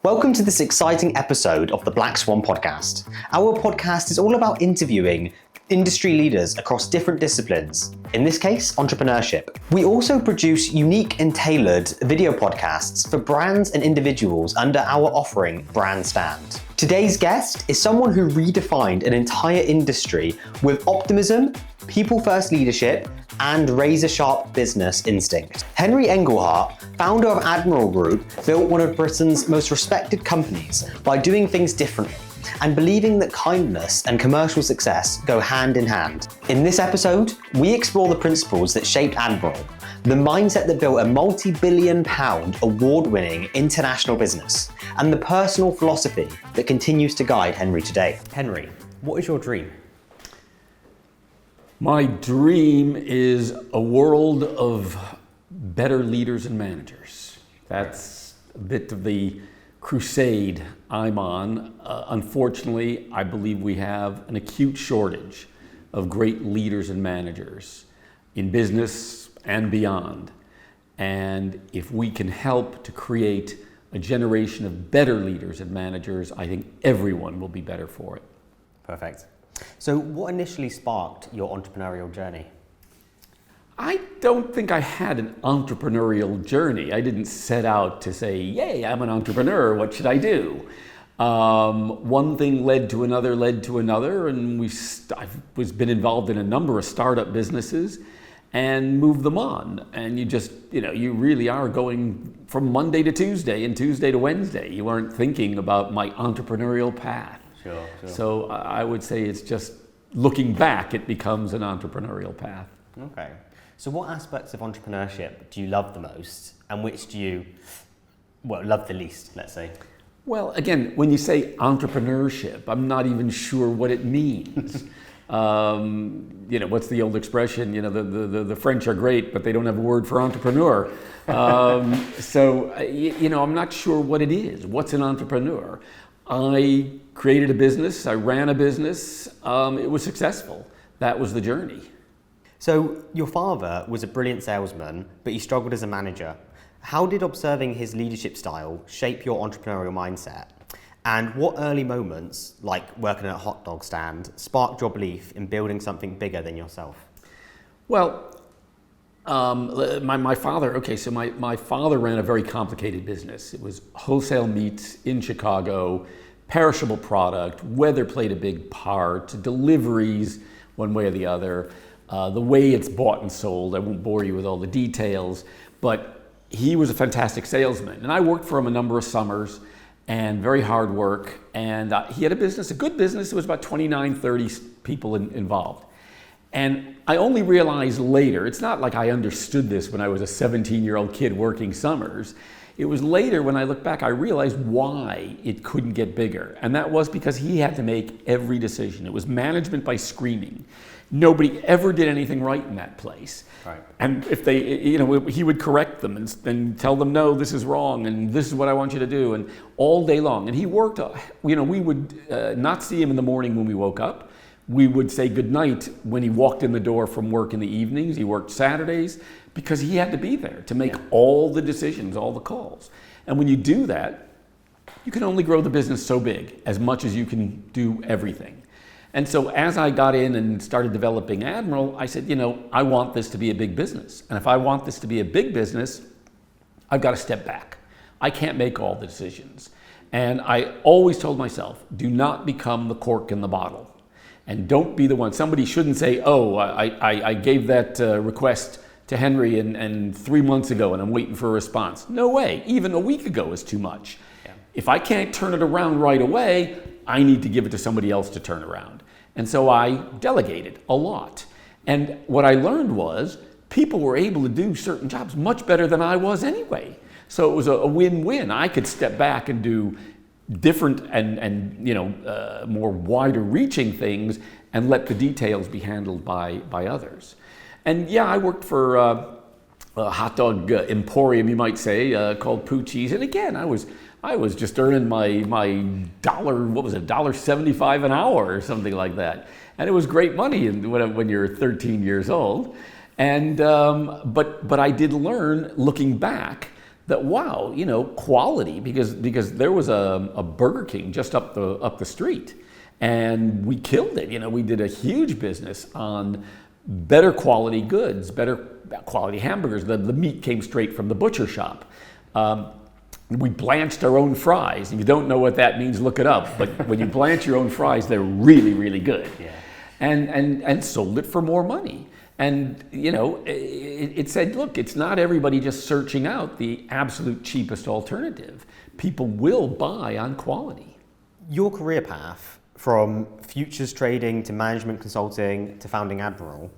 Welcome to this exciting episode of the Black Swan Podcast. Our podcast is all about interviewing industry leaders across different disciplines, in this case, entrepreneurship. We also produce unique and tailored video podcasts for brands and individuals under our offering Brand Stand. Today's guest is someone who redefined an entire industry with optimism, people-first leadership, and razor-sharp business instinct. Henry Engelhardt, founder of Admiral Group, built one of Britain's most respected companies by doing things differently and believing that kindness and commercial success go hand in hand. In this episode, we explore the principles that shaped Admiral, the mindset that built a multi-billion pound award-winning international business, and the personal philosophy that continues to guide Henry today. Henry, what is your dream? My dream is a world of better leaders and managers. That's a bit of the crusade I'm on. Unfortunately, I believe we have an acute shortage of great leaders and managers in business and beyond. And if we can help to create a generation of better leaders and managers, I think everyone will be better for it. Perfect. So what initially sparked your entrepreneurial journey? I don't think I had an entrepreneurial journey. I didn't set out to say, yay, I'm an entrepreneur, what should I do? One thing led to another, and I've been involved in a number of startup businesses and moved them on. And you really are going from Monday to Tuesday and Tuesday to Wednesday. You weren't thinking about my entrepreneurial path. Sure. So I would say it's just looking back, it becomes an entrepreneurial path. Okay. So what aspects of entrepreneurship do you love the most and which do you, love the least, let's say? Well, again, when you say entrepreneurship, I'm not even sure what it means. What's the old expression? The French are great, but they don't have a word for entrepreneur. I'm not sure what it is. What's an entrepreneur? I created a business, I ran a business, it was successful. That was the journey. So your father was a brilliant salesman, but he struggled as a manager. How did observing his leadership style shape your entrepreneurial mindset? And what early moments, like working at a hot dog stand, sparked your belief in building something bigger than yourself? Well, my father ran a very complicated business. It was wholesale meats in Chicago, perishable product, weather played a big part, deliveries one way or the other, the way it's bought and sold. I won't bore you with all the details, but he was a fantastic salesman. And I worked for him a number of summers and very hard work. And he had a good business. It was about 29, 30 people involved. And I only realized later, it's not like I understood this when I was a 17-year-old kid working summers. It was later when I look back, I realized why it couldn't get bigger. And that was because he had to make every decision. It was management by screaming. Nobody ever did anything right in that place. Right. And if he would correct them and tell them, no, this is wrong, and this is what I want you to do, and all day long. And he worked, we would not see him in the morning when we woke up. We would say goodnight when he walked in the door from work in the evenings. He worked Saturdays because he had to be there to make all the decisions, all the calls. And when you do that, you can only grow the business so big, as much as you can do everything. And so as I got in and started developing Admiral, I said, I want this to be a big business. And if I want this to be a big business, I've got to step back. I can't make all the decisions. And I always told myself, do not become the cork in the bottle. And don't be the one. Somebody shouldn't say, I gave that request to Henry and 3 months ago and I'm waiting for a response. No way. Even a week ago is too much. Yeah. If I can't turn it around right away, I need to give it to somebody else to turn around. And so I delegated a lot. And what I learned was people were able to do certain jobs much better than I was anyway. So it was a win-win. I could step back and do different and more wider reaching things and let the details be handled by others. And yeah, I worked for a hot dog emporium, you might say, called Poochie's. And again, I was just earning my dollar, what was it, $1.75 an hour or something like that. And it was great money when you're 13 years old. And but I did learn, looking back, that, wow, quality, because there was a Burger King just up the street, and we killed it. We did a huge business on better quality goods, better quality hamburgers. The meat came straight from the butcher shop. We blanched our own fries. If you don't know what that means, look it up. But when you blanch your own fries, they're really, really good. Yeah. And sold it for more money. And it said, look, it's not everybody just searching out the absolute cheapest alternative. People will buy on quality. Your career path, from futures trading to management consulting to founding Admiral,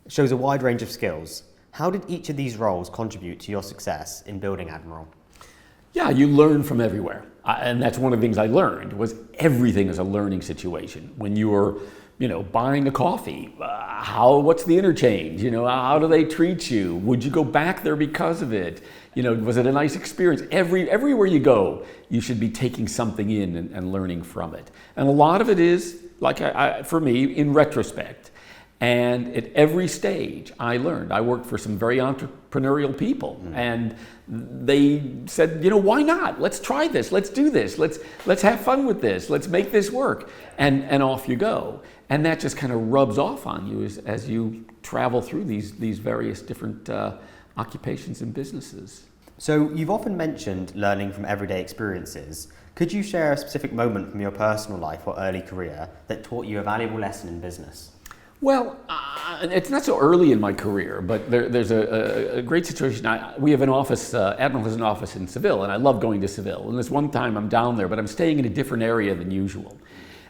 shows a wide range of skills. How did each of these roles contribute to your success in building Admiral? Yeah, you learn from everywhere. And that's one of the things I learned, was everything is a learning situation. When you were, buying a coffee, what's the interchange? How do they treat you? Would you go back there because of it? Was it a nice experience? Everywhere you go, you should be taking something in and learning from it. And a lot of it is, like for me, in retrospect. And at every stage, I learned. I worked for some very entrepreneurial people, and they said, why not? Let's try this. Let's do this. Let's have fun with this. Let's make this work. And off you go. And that just kind of rubs off on you as you travel through these various different occupations and businesses. So you've often mentioned learning from everyday experiences. Could you share a specific moment from your personal life or early career that taught you a valuable lesson in business? Well, it's not so early in my career, but there's a great situation. We have an office, Admiral has an office in Seville, and I love going to Seville. And this one time I'm down there, but I'm staying in a different area than usual.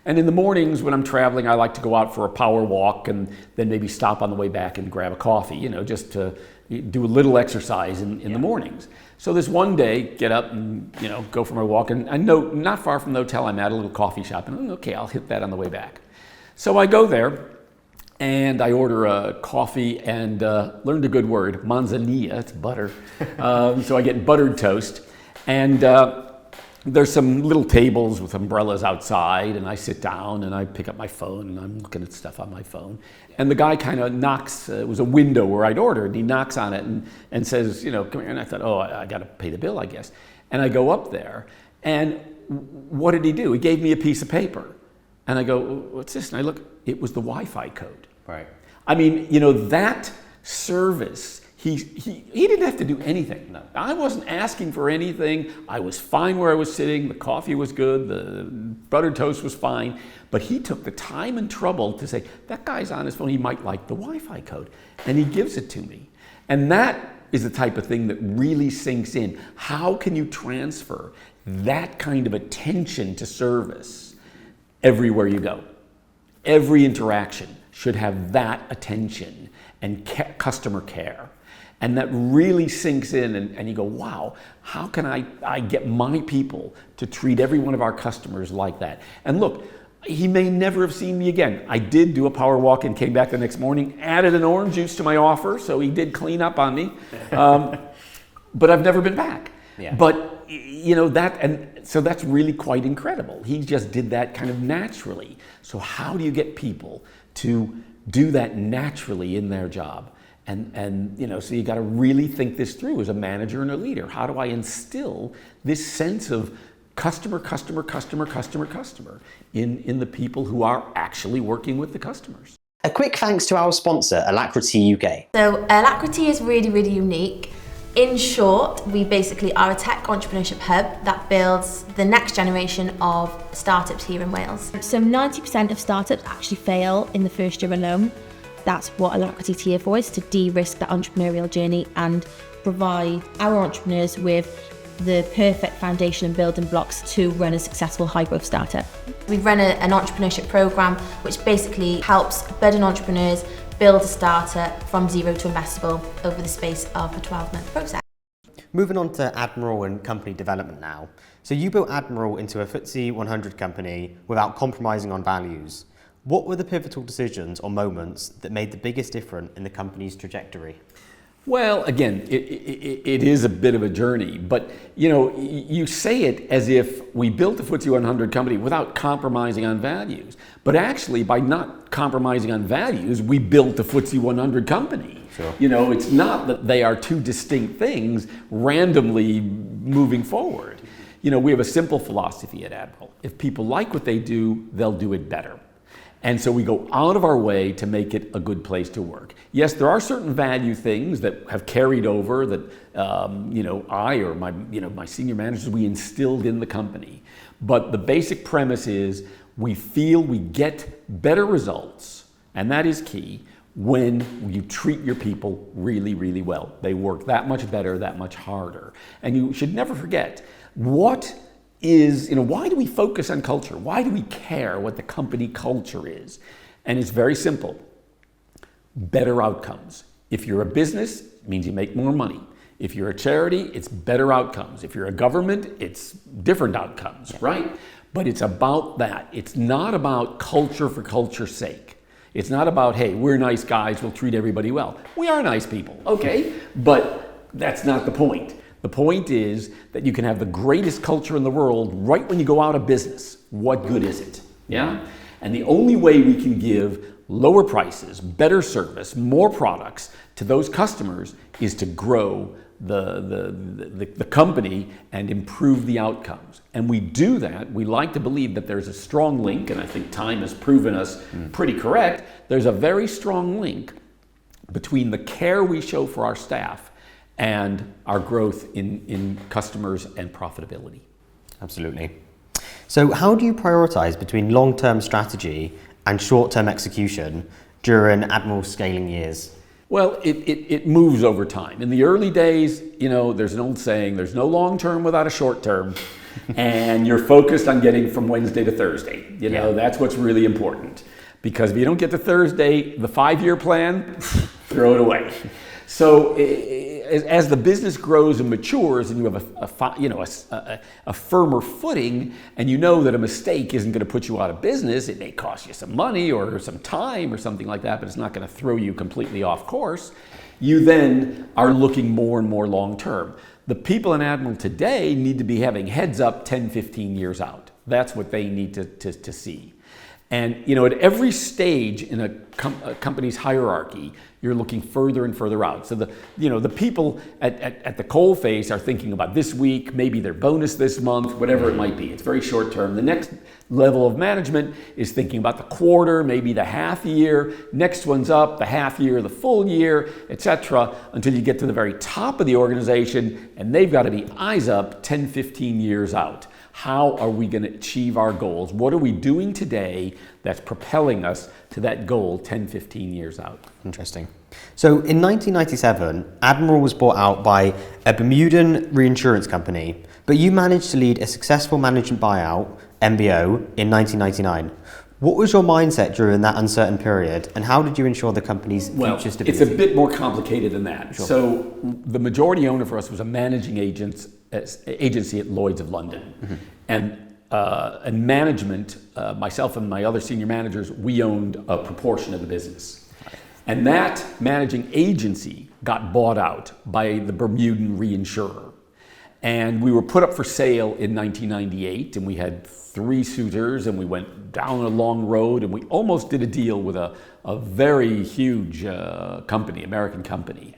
And in the mornings when I'm traveling, I like to go out for a power walk and then maybe stop on the way back and grab a coffee, just to do a little exercise in the mornings. So this one day, get up and go for my walk, and I know not far from the hotel I'm at a little coffee shop, and okay, I'll hit that on the way back. So I go there, and I order a coffee and learned a good word, manzanilla, it's butter. So I get buttered toast, and there's some little tables with umbrellas outside, and I sit down and I pick up my phone and I'm looking at stuff on my phone. And the guy kind of knocks, it was a window where I'd ordered, and he knocks on it and says, come here. And I thought, I got to pay the bill, I guess. And I go up there, and what did he do? He gave me a piece of paper. And I go, what's this? And I look, it was the Wi-Fi code. Right. I mean, that service, he didn't have to do anything. No. I wasn't asking for anything. I was fine where I was sitting. The coffee was good. The buttered toast was fine. But he took the time and trouble to say, that guy's on his phone. He might like the Wi-Fi code. And he gives it to me. And that is the type of thing that really sinks in. How can you transfer that kind of attention to service everywhere you go? Every interaction should have that attention and customer care. And that really sinks in, and you go, wow, how can I get my people to treat every one of our customers like that? And look, he may never have seen me again. I did do a power walk and came back the next morning, added an orange juice to my offer, so he did clean up on me. But I've never been back. Yeah. But so that's really quite incredible. He just did that kind of naturally. So how do you get people to do that naturally in their job? And so you got to really think this through as a manager and a leader. How do I instill this sense of customer in the people who are actually working with the customers? A quick thanks to our sponsor, Elacrity UK. So Elacrity is really, really unique. In short, we basically are a tech entrepreneurship hub that builds the next generation of startups here in Wales. So 90% of startups actually fail in the first year alone. That's what Elacrity is here for, is to de-risk that entrepreneurial journey and provide our entrepreneurs with the perfect foundation and building blocks to run a successful high-growth startup. We run an entrepreneurship program which basically helps budding entrepreneurs build a startup from zero to investable over the space of a 12-month process. Moving on to Admiral and company development now. So you built Admiral into a FTSE 100 company without compromising on values. What were the pivotal decisions or moments that made the biggest difference in the company's trajectory? Well, again, it is a bit of a journey, but you say it as if we built a FTSE 100 company without compromising on values. But actually, by not compromising on values, we built a FTSE 100 company. Sure. It's not that they are two distinct things randomly moving forward. We have a simple philosophy at Admiral. If people like what they do, they'll do it better. And so we go out of our way to make it a good place to work. Yes, there are certain value things that have carried over that I or my senior managers, we instilled in the company. But the basic premise is we feel we get better results, and that is key, when you treat your people really, really well. They work that much better, that much harder. And you should never forget, why do we focus on culture? Why do we care what the company culture is? And it's very simple. Better outcomes. If you're a business, it means you make more money. If you're a charity, it's better outcomes. If you're a government, it's different outcomes, right? But it's about that. It's not about culture for culture's sake. It's not about, hey, we're nice guys, we'll treat everybody well. We are nice people, okay? But that's not the point. The point is that you can have the greatest culture in the world right when you go out of business. What good is it? Yeah? And the only way we can give lower prices, better service, more products to those customers is to grow the company and improve the outcomes. And we do that. We like to believe that there's a strong link, and I think time has proven us pretty correct. There's a very strong link between the care we show for our staff and our growth in customers and profitability. Absolutely. So how do you prioritize between long-term strategy and short-term execution during Admiral's scaling years? Well, it moves over time. In the early days, there's an old saying, there's no long term without a short term. And you're focused on getting from Wednesday to Thursday. That's what's really important. Because if you don't get to Thursday, the 5-year plan, throw it away. So as the business grows and matures and you have a firmer footing, and you know that a mistake isn't going to put you out of business, it may cost you some money or some time or something like that, but it's not going to throw you completely off course, you then are looking more and more long term. The people in Admiral today need to be having heads up 10, 15 years out. That's what they need to see. And at every stage in a company's hierarchy, you're looking further and further out. So the people at the coalface are thinking about this week, maybe their bonus this month, whatever it might be. It's very short term. The next level of management is thinking about the quarter, maybe the half year. Next one's up, the half year, the full year, etc. Until you get to the very top of the organization, and they've got to be eyes up 10, 15 years out. How are we going to achieve our goals? What are we doing today that's propelling us to that goal 10, 15 years out? Interesting. So in 1997, Admiral was bought out by a Bermudan reinsurance company, but you managed to lead a successful management buyout, MBO, in 1999. What was your mindset during that uncertain period, and how did you ensure the company's future stability? It's a bit more complicated than that. Sure. So the majority owner for us was a managing agency at Lloyd's of London. Mm-hmm. And management, myself and my other senior managers, we owned a proportion of the business. And that managing agency got bought out by the Bermudan reinsurer. And we were put up for sale in 1998, and we had 3 suitors, and we went down a long road, and we almost did a deal with a very huge company, American company.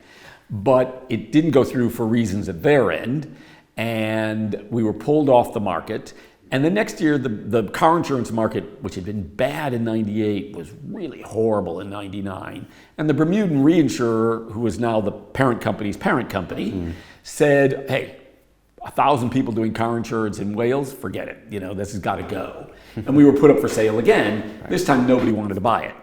But it didn't go through for reasons at their end, and we were pulled off the market. And the next year, the car insurance market, which had been bad in 98, was really horrible in 99. And the Bermudan reinsurer, who is now the parent company's parent company, said, hey, 1,000 people doing car insurance in Wales, forget it. This has got to go. And we were put up for sale again. Right. This time, nobody wanted to buy it.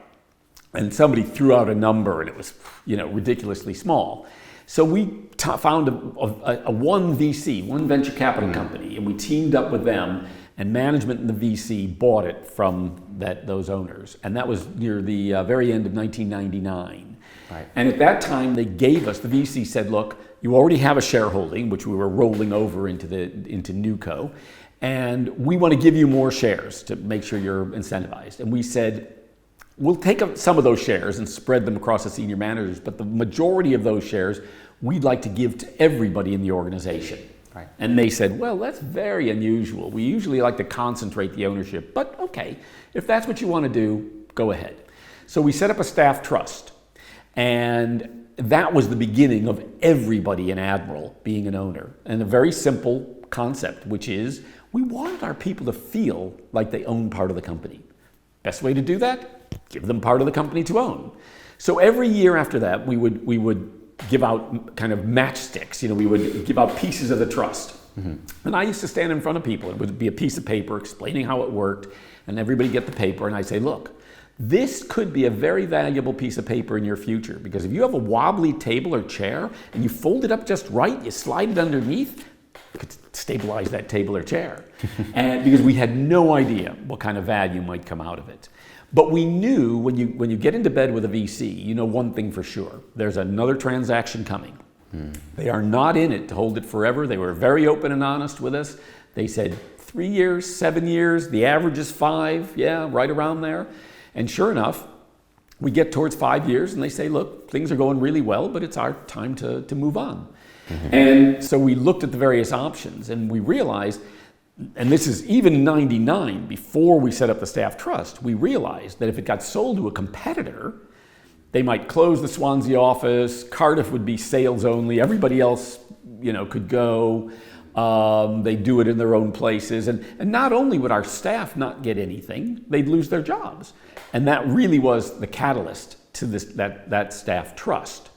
And somebody threw out a number, and it was, ridiculously small. So we found a one VC, one venture capital company, and we teamed up with them, and management and the VC bought it from those owners. And that was near the very end of 1999. Right. And at that time, they gave us, the VC said, look, you already have a shareholding, which we were rolling over into Newco, and we want to give you more shares to make sure you're incentivized. And we said, we'll take some of those shares and spread them across the senior managers, but the majority of those shares we'd like to give to everybody in the organization. Right. And they said, well, that's very unusual. We usually like to concentrate the ownership, but okay, if that's what you want to do, go ahead. So we set up a staff trust, and that was the beginning of everybody in Admiral being an owner. And a very simple concept, which is we wanted our people to feel like they own part of the company. Best way to do that? Give them part of the company to own. So every year after that, we would give out kind of matchsticks. We would give out pieces of the trust. Mm-hmm. And I used to stand in front of people. It would be a piece of paper explaining how it worked, and everybody get the paper, and I'd say, look, this could be a very valuable piece of paper in your future, because if you have a wobbly table or chair and you fold it up just right, you slide it underneath, you could stabilize that table or chair. And because we had no idea what kind of value might come out of it. But we knew when you get into bed with a VC, you know one thing for sure. There's another transaction coming. They are not in it to hold it forever. They were very open and honest with us. They said 3 years, 7 years, the average is 5, yeah, right around there. And sure enough, we get towards 5 years and they say, look, things are going really well, but it's our time to move on. Mm-hmm. And so we looked at the various options and we realized, and this is even in '99, before we set up the staff trust, we realized that if it got sold to a competitor, they might close the Swansea office, Cardiff would be sales only, everybody else, could go. They'd do it in their own places. And not only would our staff not get anything, they'd lose their jobs. And that really was the catalyst to that staff trust.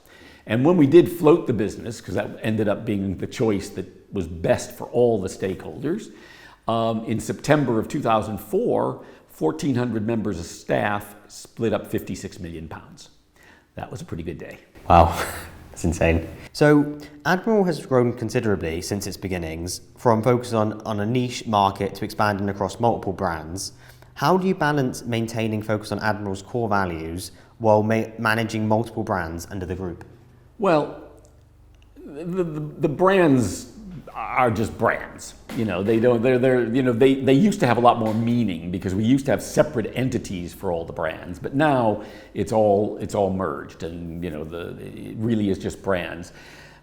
And when we did float the business, because that ended up being the choice that was best for all the stakeholders, in September of 2004, 1,400 members of staff split up £56 million. That was a pretty good day. Wow, that's insane. So Admiral has grown considerably since its beginnings, from focus on a niche market to expanding across multiple brands. How do you balance maintaining focus on Admiral's core values while managing multiple brands under the group? Well, the brands are just brands. They used to have a lot more meaning because we used to have separate entities for all the brands, but now it's all merged, and it really is just brands.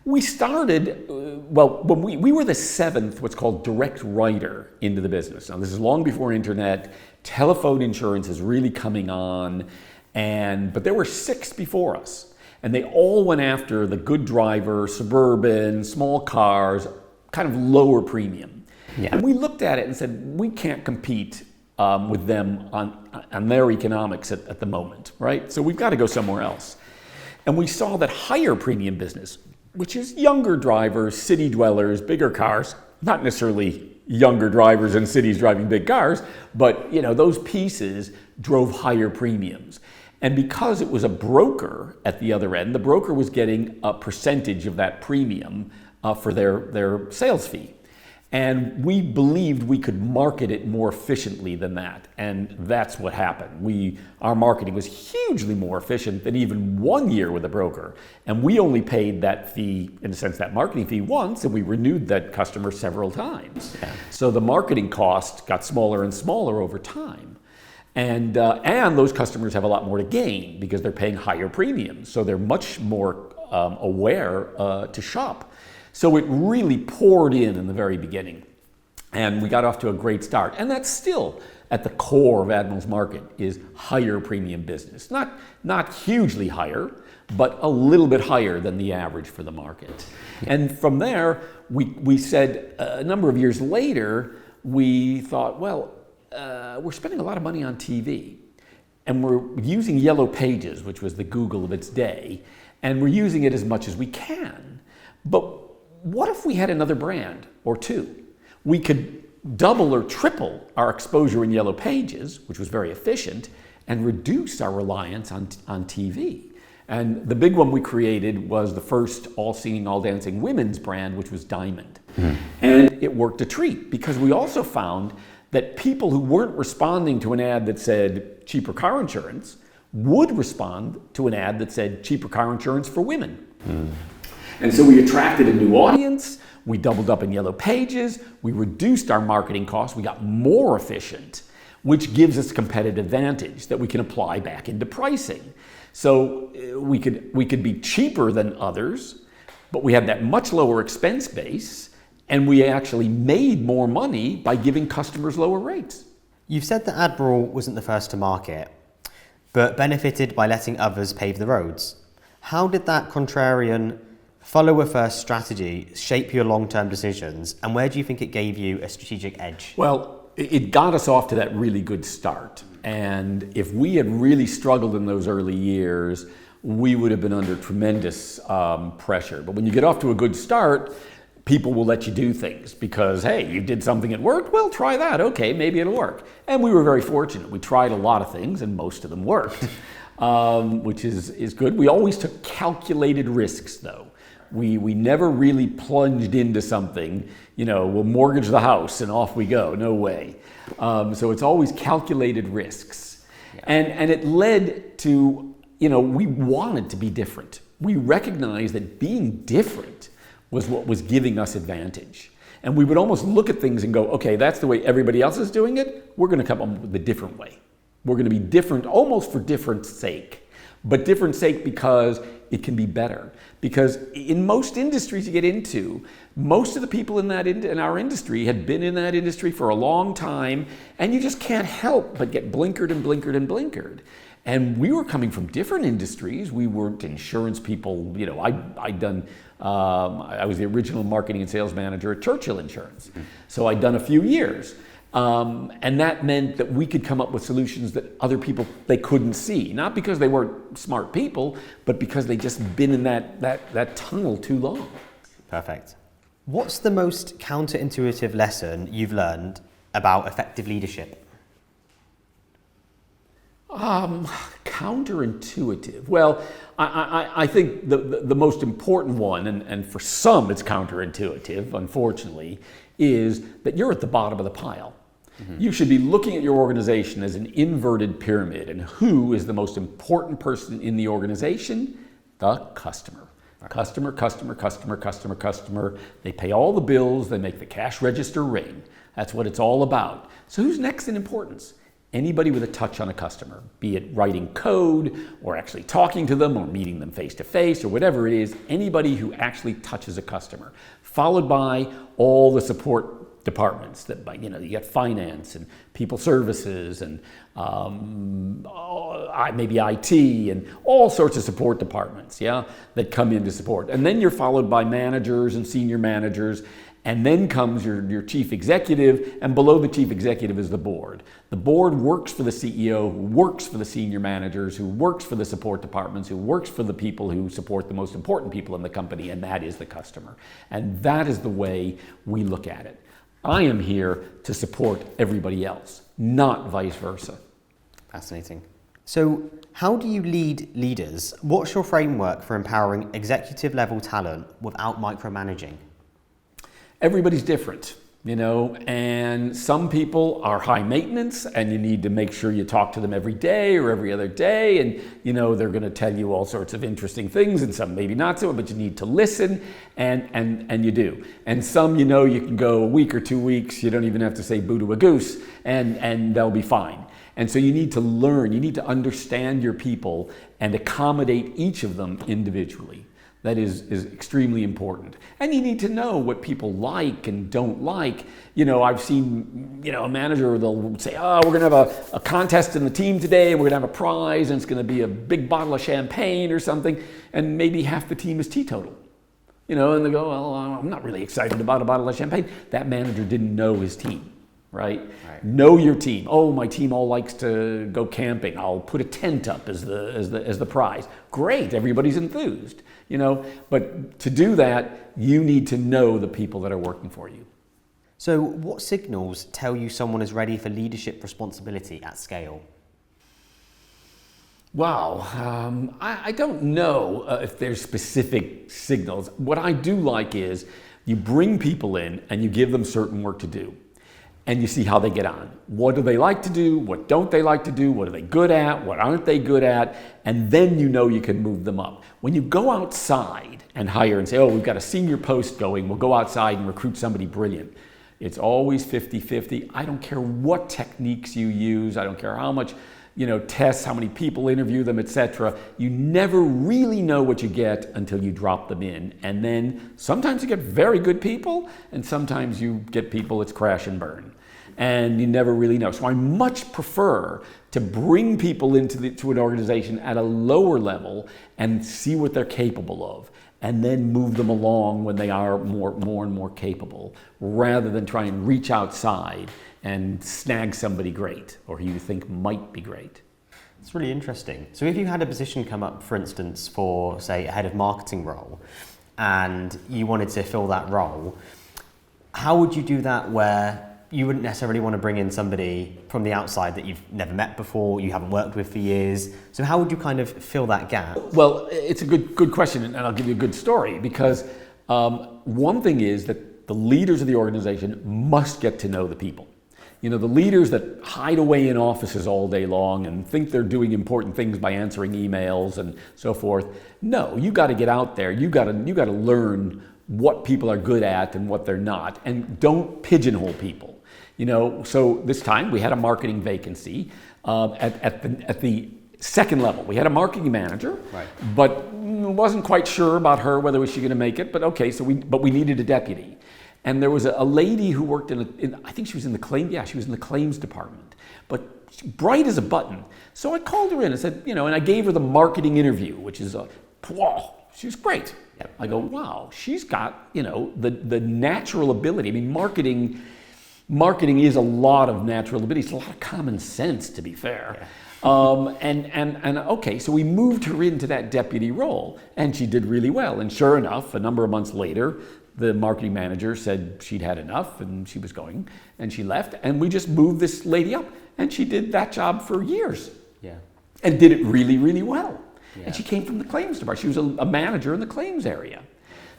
We started, when we were the 7th, what's called direct writer into the business. Now this is long before internet. Telephone insurance is really coming on, but there were 6 before us. And they all went after the good driver, suburban, small cars, kind of lower premium. Yeah. And we looked at it and said, we can't compete with them on their economics at the moment, right? So we've got to go somewhere else. And we saw that higher premium business, which is younger drivers, city dwellers, bigger cars, not necessarily younger drivers in cities driving big cars, but those pieces drove higher premiums. And because it was a broker at the other end, the broker was getting a percentage of that premium for their sales fee. And we believed we could market it more efficiently than that. And that's what happened. Our marketing was hugely more efficient than even 1 year with a broker. And we only paid that fee, in a sense, that marketing fee once, and we renewed that customer several times. Yeah. So the marketing cost got smaller and smaller over time. And those customers have a lot more to gain because they're paying higher premiums. So they're much more aware to shop. So it really poured in the very beginning. And we got off to a great start. And that's still at the core of Admiral's market, is higher premium business. Not hugely higher, but a little bit higher than the average for the market. And from there, we said a number of years later, we thought, well, we're spending a lot of money on TV, and we're using Yellow Pages, which was the Google of its day, and we're using it as much as we can. But what if we had another brand or two? We could double or triple our exposure in Yellow Pages, which was very efficient, and reduce our reliance on TV. And the big one we created was the first all-singing, all-dancing women's brand, which was Diamond. Mm-hmm. And it worked a treat, because we also found that people who weren't responding to an ad that said cheaper car insurance would respond to an ad that said cheaper car insurance for women. Mm. And so we attracted a new audience, we doubled up in Yellow Pages, we reduced our marketing costs, we got more efficient. which gives us competitive advantage that we can apply back into pricing. So we could be cheaper than others, but we have that much lower expense base, and we actually made more money by giving customers lower rates. You've said that Admiral wasn't the first to market, but benefited by letting others pave the roads. How did that contrarian follower-first strategy shape your long-term decisions, and where do you think it gave you a strategic edge? Well, it got us off to that really good start. And if we had really struggled in those early years, we would have been under tremendous pressure. But when you get off to a good start, people will let you do things because, hey, you did something that worked, well, try that. Okay, maybe it'll work. And we were very fortunate. We tried a lot of things and most of them worked, which is good. We always took calculated risks, though. We never really plunged into something, we'll mortgage the house and off we go. No way. So it's always calculated risks. Yeah. And it led to, we wanted to be different. We recognized that being different was what was giving us advantage. And we would almost look at things and go, okay, that's the way everybody else is doing it. We're going to come up with a different way. We're going to be different almost for difference sake, but different sake because it can be better. Because in most industries you get into, most of the people in our industry had been in that industry for a long time, and you just can't help but get blinkered and blinkered and blinkered. And we were coming from different industries. We weren't insurance people. I was the original marketing and sales manager at Churchill Insurance. Mm-hmm. So I'd done a few years. And that meant that we could come up with solutions that other people, they couldn't see. Not because they weren't smart people, but because they'd just been in that tunnel too long. Perfect. What's the most counterintuitive lesson you've learned about effective leadership? Counterintuitive. Well, I think the most important one, and for some it's counterintuitive, unfortunately, is that you're at the bottom of the pile. Mm-hmm. You should be looking at your organization as an inverted pyramid, and who is the most important person in the organization? The customer. Right. Customer. They pay all the bills, they make the cash register ring. That's what it's all about. So who's next in importance? Anybody with a touch on a customer, be it writing code or actually talking to them or meeting them face to face or whatever it is, anybody who actually touches a customer, followed by all the support departments that, you got finance and people services and maybe IT and all sorts of support departments, that come in to support. And then you're followed by managers and senior managers. And then comes your chief executive, and below the chief executive is the board. The board works for the CEO, who works for the senior managers, who works for the support departments, who works for the people who support the most important people in the company, and that is the customer. And that is the way we look at it. I am here to support everybody else, not vice versa. Fascinating. So how do you lead leaders? What's your framework for empowering executive level talent without micromanaging? Everybody's different, and some people are high maintenance and you need to make sure you talk to them every day or every other day, and they're going to tell you all sorts of interesting things, and some maybe not so, but you need to listen, and you do. And some, you can go a week or 2 weeks, you don't even have to say boo to a goose, and they'll be fine. And so you need to learn, you need to understand your people and accommodate each of them individually. That is extremely important. And you need to know what people like and don't like. I've seen, a manager, they'll say, we're going to have a contest in the team today, and we're going to have a prize, and it's going to be a big bottle of champagne or something, and maybe half the team is teetotal. And they go, well, I'm not really excited about a bottle of champagne. That manager didn't know his team, right? Know your team. Oh, my team all likes to go camping. I'll put a tent up as the prize. Great, everybody's enthused. But to do that, you need to know the people that are working for you. So what signals tell you someone is ready for leadership responsibility at scale? Wow, I don't know if there's specific signals. What I do like is you bring people in and you give them certain work to do. And you see how they get on. What do they like to do? What don't they like to do? What are they good at? What aren't they good at? And then you can move them up. When you go outside and hire and say, we've got a senior post going, we'll go outside and recruit somebody brilliant. It's always 50-50. I don't care what techniques you use. I don't care how much, tests, how many people interview them, etc. You never really know what you get until you drop them in. And then sometimes you get very good people, and sometimes you get people it's crash and burn. And you never really know. So I much prefer to bring people to an organization at a lower level and see what they're capable of, and then move them along when they are more and more capable, rather than try and reach outside and snag somebody great or who you think might be great. It's really interesting. So if you had a position come up, for instance, for, say, a head of marketing role, and you wanted to fill that role, how would you do that where you wouldn't necessarily want to bring in somebody from the outside that you've never met before, you haven't worked with for years? So how would you kind of fill that gap? Well, it's a good question, and I'll give you a good story, because one thing is that the leaders of the organization must get to know the people. The leaders that hide away in offices all day long and think they're doing important things by answering emails and so forth. No, you got to get out there. You got to learn what people are good at and what they're not, and don't pigeonhole people. So this time we had a marketing vacancy at the second level. We had a marketing manager, right, but wasn't quite sure about her, whether was she going to make it. But okay, but we needed a deputy, and there was a lady who worked I think she was in the claim. Yeah, she was in the claims department, but bright as a button. So I called her in and said, and I gave her the marketing interview, which is wow, she was great. Yep. I go, wow, she's got the natural ability. I mean, marketing is a lot of natural ability. It's a lot of common sense, to be fair. Yeah. And okay, so we moved her into that deputy role, and she did really well. And sure enough, a number of months later, the marketing manager said she'd had enough and she was going, and she left. And we just moved this lady up, and she did that job for years. Yeah. And did it really, really well. Yeah. And she came from the claims department. She was a manager in the claims area.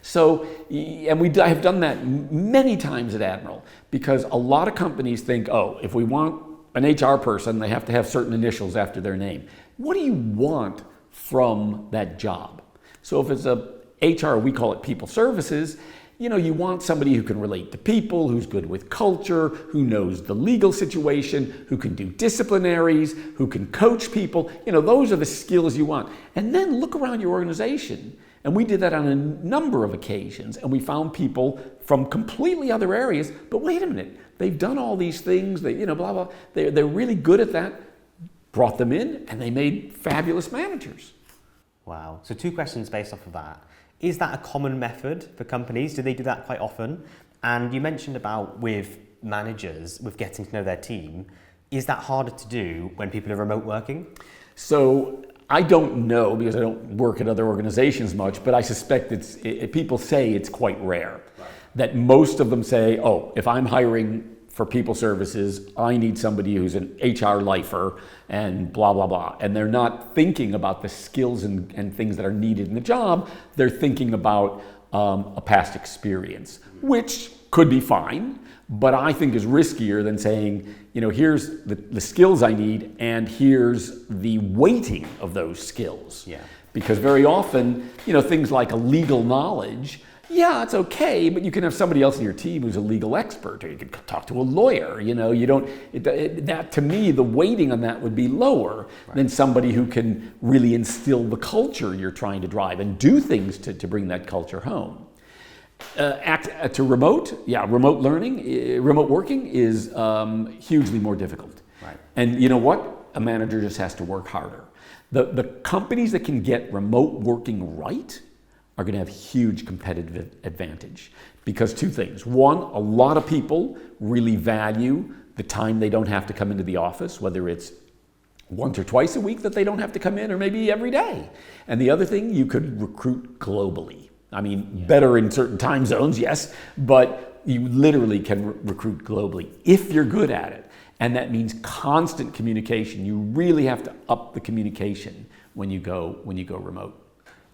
So, and I have done that many times at Admiral, because a lot of companies think, if we want an HR person, they have to have certain initials after their name. What do you want from that job? So if it's a HR, we call it people services, you want somebody who can relate to people, who's good with culture, who knows the legal situation, who can do disciplinaries, who can coach people. Those are the skills you want. And then look around your organization. And we did that on a number of occasions, and we found people from completely other areas. But wait a minute, they've done all these things, they, blah, blah. They're really good at that. Brought them in, and they made fabulous managers. Wow. So 2 questions based off of that. Is that a common method for companies? Do they do that quite often? And you mentioned about with managers, with getting to know their team, is that harder to do when people are remote working? So I don't know, because I don't work at other organizations much, but I suspect people say it's quite rare. Right. That most of them say, if I'm hiring for people services, I need somebody who's an HR lifer and blah, blah, blah. And they're not thinking about the skills and things that are needed in the job. They're thinking about a past experience, which could be fine, but I think is riskier than saying, here's the skills I need, and here's the weighting of those skills. Yeah. Because very often, things like a legal knowledge, yeah, it's okay, but you can have somebody else in your team who's a legal expert, or you could talk to a lawyer. That to me, the weighting on that would be lower than somebody who can really instill the culture you're trying to drive and do things to bring that culture home. Remote learning, remote working is hugely more difficult. Right. And you know what? A manager just has to work harder. The companies that can get remote working right are going to have huge competitive advantage, because 2 things. One, a lot of people really value the time they don't have to come into the office, whether it's once or twice a week that they don't have to come in, or maybe every day. And the other thing, you could recruit globally. I mean, better in certain time zones, yes, but you literally can recruit globally if you're good at it. And that means constant communication. You really have to up the communication when you go remote.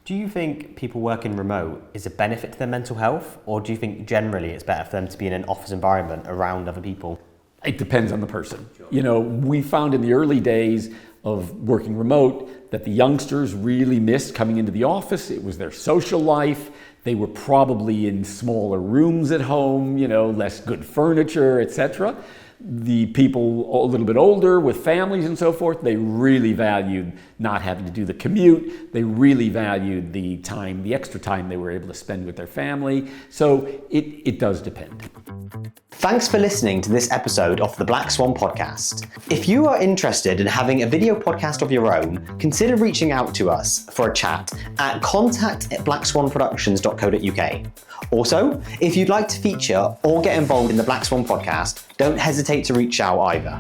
Do you think people working remote is a benefit to their mental health, or do you think generally it's better for them to be in an office environment around other people? It depends on the person. You know, we found in the early days of working remote that the youngsters really missed coming into the office. It was their social life. They were probably in smaller rooms at home, you know, less good furniture, etc. The people a little bit older with families and so forth, they really valued not having to do the commute. They really valued the time, the extra time they were able to spend with their family. So it does depend. Thanks for listening to this episode of the Black Swan Podcast. If you are interested in having a video podcast of your own, consider reaching out to us for a chat at contact@blackswanproductions.co.uk. Also, if you'd like to feature or get involved in the Black Swan Podcast, don't hesitate to reach out either.